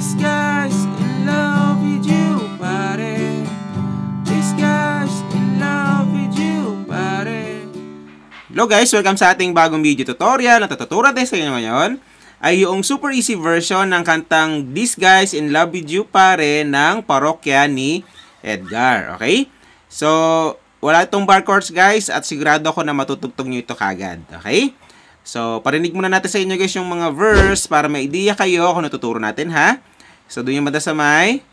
This guy's in love with you, pare. This guy's in love with you, pare. Hello guys, welcome sa ating bagong video tutorial. Ang tuturo natin sa inyo ngayon ay yung super easy version ng kantang This Guy's in Love with You, pare ng parokya ni Edgar. Okay? So, wala itong bar chords guys at sigurado ako na matutugtog nyo ito kagad. Okay? So, parinig muna natin sa inyo guys yung mga verse para may idea kayo kung natuturo natin, ha? So, doon yung mada sa may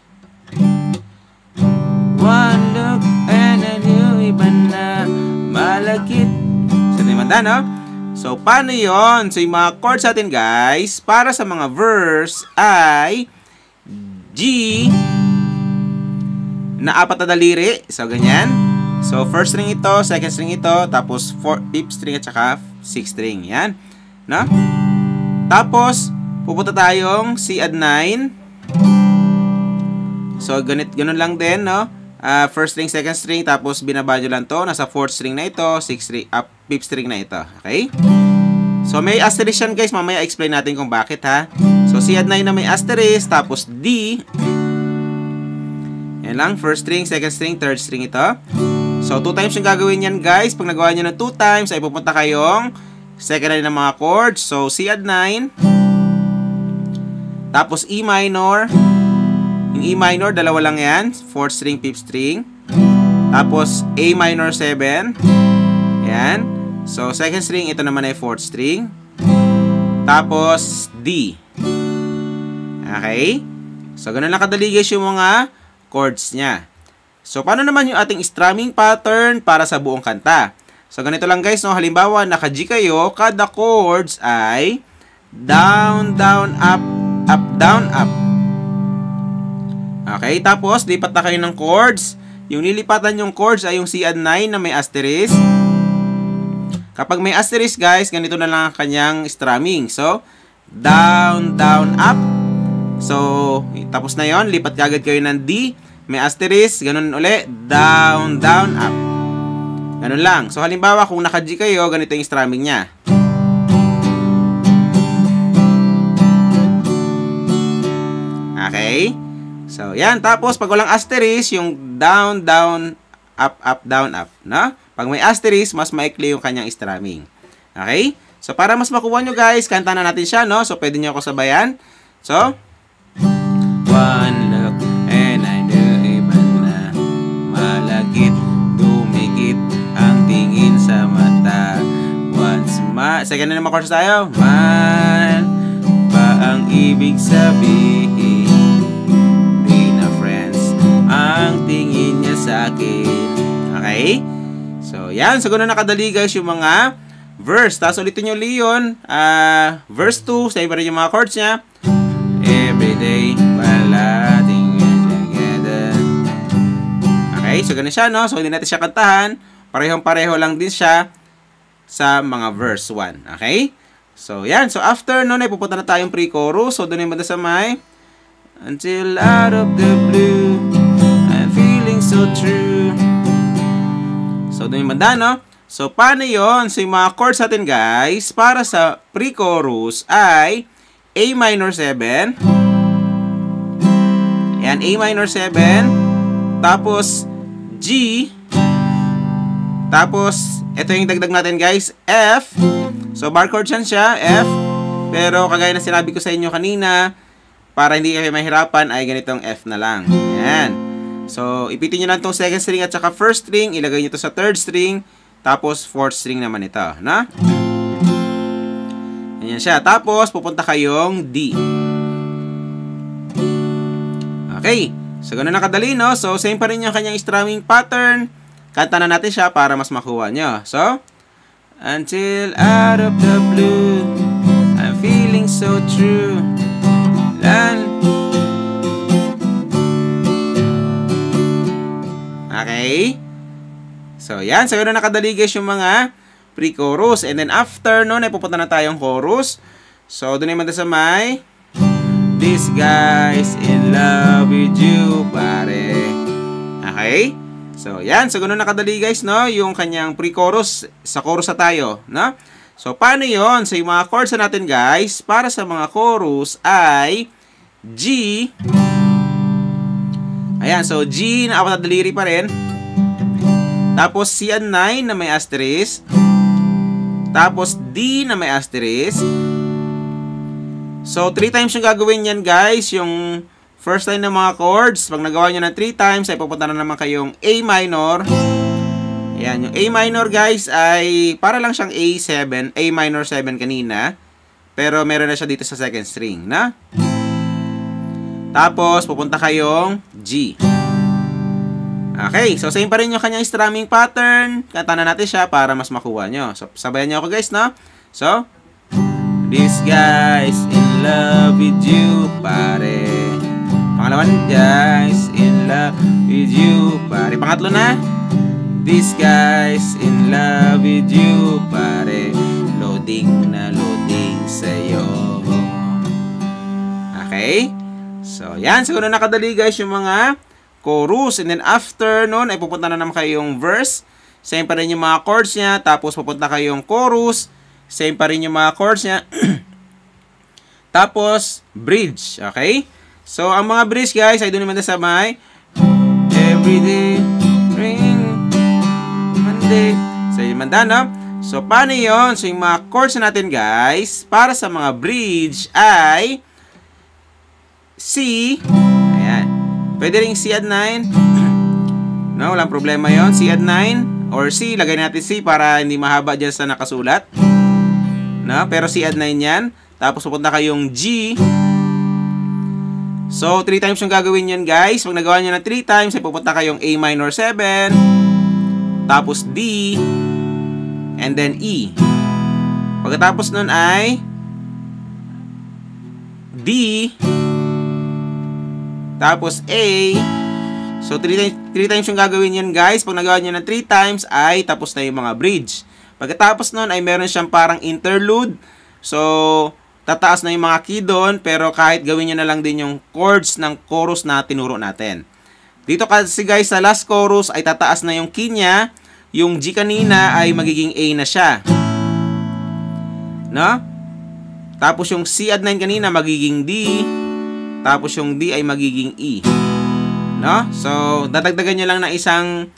one look and I knew iba na malagkit. So, doon yung mada, no? So, paano yon? So, yung mga chords natin guys para sa mga verse ay G na apat na daliri. So, ganyan. So, first string ito, second string ito, tapos fifth string at saka sixth string. Yan. No? Tapos, pupunta tayong C add 9. So, ganun lang din, no? First string, second string, tapos binaba nyo lang to. Nasa fourth string na ito, fifth string na ito. Okay? So, may asterisk yan, guys. Mamaya explain natin kung bakit, ha? So, C add 9 na may asterisk, tapos D. Yan lang. First string, second string, third string ito. So, 2 times yung gagawin yan, guys. Pag nagawa nyo ng 2 times, ay pupunta kayong second line ng mga chords. So, C add 9. Tapos, E minor. Yung E minor, dalawa lang yan. 4th string, 5th string. Tapos, A minor 7. Yan. So, second string, ito naman ay 4th string. Tapos, D. Okay? So, ganun lang kadali, guys, yung mga chords niya. So, paano naman yung ating strumming pattern para sa buong kanta? So, ganito lang guys, no? Halimbawa, naka-G kayo, kada chords ay down, down, up, up, down, up. Okay, tapos, lipat na kayo ng chords. Yung lilipatan yung chords ay yung C add 9 na may asterisk. Kapag may asterisk, guys, ganito na lang ang kanyang strumming. So, down, down, up. So, tapos na yon, lipat kagad kayo ng D. May asterisk, ganun uli, down, down, up. Ganun lang. So, halimbawa, kung naka-G kayo, ganito yung strumming niya. Okay? So, yan. Tapos, pag walang asterisk, yung down, down, up, up, down, up. No? Pag may asterisk, mas maikli yung kanyang strumming. Okay? So, para mas makuha nyo, guys, kanta na natin siya, no? So, pwede nyo ako sabayan. So, one look, and I malagkit, dumikit ang tingin sa mata. Once second na naman chorus tayo. Man pa ang ibig sabihin, di na friends ang tingin niya sa akin. Okay? So, yan. So, ganoon nakadali guys yung mga verse. Tapos ulitin nyo Leon. Verse 2, sa iba rin yung mga chords niya. Everyday, wala okay, so ganun siya, no? So, hindi natin siya kantahan. Parehong-pareho lang din siya sa mga verse 1. Okay? So, yan. So, after nun, ay pupunta na tayong pre-chorus. So, doon yung banda sa may until out of the blue, I'm feeling so true. So, doon yung banda, no? So, paano yun? So, yung mga chords natin, guys, para sa pre-chorus ay A minor 7. Yan, A minor 7. Tapos, G. Tapos, ito yung dagdag natin guys, F. So, bar chord siya, F. Pero, kagaya na sinabi ko sa inyo kanina, para hindi kayo mahirapan, ay ganitong F na lang. Ayan. So, ipitin nyo lang itong second string at saka first string. Ilagay nyo ito sa third string. Tapos, fourth string naman ito. Na? Ayan siya. Tapos, pupunta kayong D. Okay. So, ganun nakadali, no? So, same pa rin yung kanyang strumming pattern. Kanta na natin siya para mas makuha nyo. So, until out of the blue, I'm feeling so true. Okay? So, yan. So, ganun nakadali guys yung mga pre-chorus. And then, after nun, ay pupunta na tayong chorus. So, doon naman sa may This guy's in love with you, pare. Okay? So, yan. So, ganun nakadali guys, no? Yung kanyang pre-chorus. Sa chorus na tayo, no? So, paano yon? So, yung mga chords natin guys, para sa mga chorus ay G. Ayan, so G na apat na daliri pa rin. Tapos C and 9 na may asterisk. Tapos D na may asterisk. So 3 times yung gagawin yan guys, yung first line ng mga chords. Pag nagawa nyo ng 3 times, ay pupunta na naman kayong A minor. Ayan, yung A minor guys ay para lang siyang A7, A minor 7 kanina. Pero meron na siya dito sa second string, na? Tapos, pupunta kayong G. Okay, so same pa rin yung kanyang strumming pattern. Kanta na natin siya para mas makuha nyo. So, sabayan nyo ako guys, no? So, this guy's in love with you, pare. Pangalawan, guys, in love with you, pare. Pangatlo na. This guy's in love with you, pare. Loading na loading sa'yo. Okay? So, yan. Siguro nakadali guys yung mga chorus. And then after nun, ay pupunta na naman kayong verse. Same pa rin yung mga chords niya. Tapos pupunta kayong chorus. Same pa rin yung mga chords niya. Tapos, bridge. Okay? So, ang mga bridge guys ay doon naman sa may everyday ring Monday. So, yung manda, no? So, paano yun? So, yung mga chords natin guys, para sa mga bridge ay C. Ayan. Pwede rin C add 9. No, walang problema yon. C add 9 or C, lagay natin C para hindi mahaba dyan sa nakasulat. No, pero C add 9 yan. Tapos pupunta kayong G. So, 3 times yung gagawin yan guys. Pag nagawa nyo na 3 times, ay pupunta kayong A minor 7. Tapos D. And then E. Pagkatapos nun ay D. Tapos A. So, 3 times yung gagawin yan guys. Pag nagawa nyo na 3 times, ay tapos na yung mga bridge. Pagkatapos nun ay meron siyang parang interlude. So, tataas na yung mga key doon, pero kahit gawin nyo na lang din yung chords ng chorus na tinuro natin. Dito kasi guys, sa last chorus ay tataas na yung key niya. Yung G kanina ay magiging A na siya. No? Tapos yung C add 9 kanina magiging D. Tapos yung D ay magiging E. No? So, dadagdagan nyo lang na isang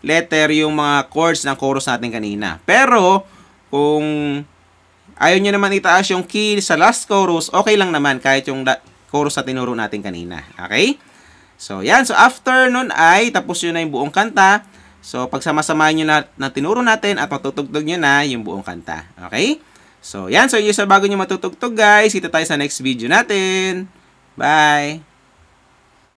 letter yung mga chords ng chorus natin kanina. Pero, kung ayaw nyo naman itaas yung key sa last chorus, okay lang naman kahit yung chorus na tinuro natin kanina. Okay? So, yan. So, after nun ay tapos yun na yung buong kanta. So, pagsama-samahin nyo na tinuro natin at matutugtog nyo na yung buong kanta. Okay? So, yan. So, yun sa bago nyo matutugtog guys. Kita tayo sa next video natin. Bye!